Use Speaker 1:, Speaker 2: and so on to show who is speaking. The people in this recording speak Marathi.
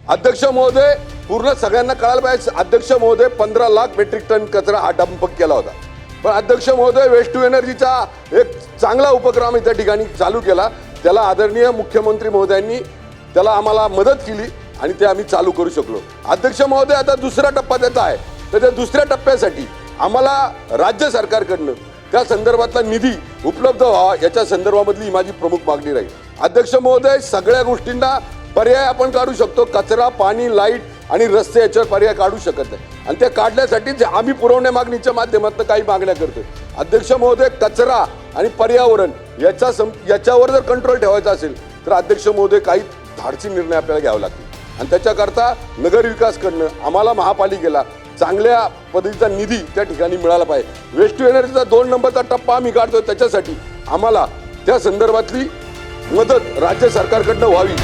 Speaker 1: अध्यक्ष महोदय, पूर्ण सगळ्यांना कळायला पाहिजे, अध्यक्ष महोदय 15 लाख मेट्रिक टन कचरा हा डंप केला होता. पण अध्यक्ष महोदय वेस्ट टू एनर्जीचा एक चांगला उपक्रम त्या ठिकाणी चालू केला. त्याला आदरणीय मुख्यमंत्री महोदयांनी त्याला आम्हाला मदत केली आणि ते आम्ही चालू करू शकलो. अध्यक्ष महोदय, आता दुसरा टप्पा त्याचा आहे, तर त्या दुसऱ्या टप्प्यासाठी आम्हाला राज्य सरकारकडनं त्या संदर्भातला निधी उपलब्ध व्हावा याच्या संदर्भामधली माझी प्रमुख मागणी राहील. अध्यक्ष महोदय, सगळ्या गोष्टींना पर्याय आपण काढू शकतो. कचरा, पाणी, लाईट आणि रस्ते याच्यावर पर्याय काढू शकत नाही आणि त्या काढण्यासाठी आम्ही पुरवण्या मागणीच्या माध्यमातून काही मागण्या करतोय. अध्यक्ष महोदय, कचरा आणि पर्यावरण याच्यावर जर कंट्रोल ठेवायचा असेल तर अध्यक्ष महोदय काही धाडसी निर्णय आपल्याला घ्यावे लागतील आणि त्याच्याकरता नगर विकासकडनं आम्हाला महापालिकेला चांगल्या पद्धतीचा निधी त्या ठिकाणी मिळाला पाहिजे. वेस्ट टू एनर्जीचा 2 नंबरचा टप्पा आम्ही काढतोय, त्याच्यासाठी आम्हाला त्या संदर्भातली मदत राज्य सरकारकडनं व्हावी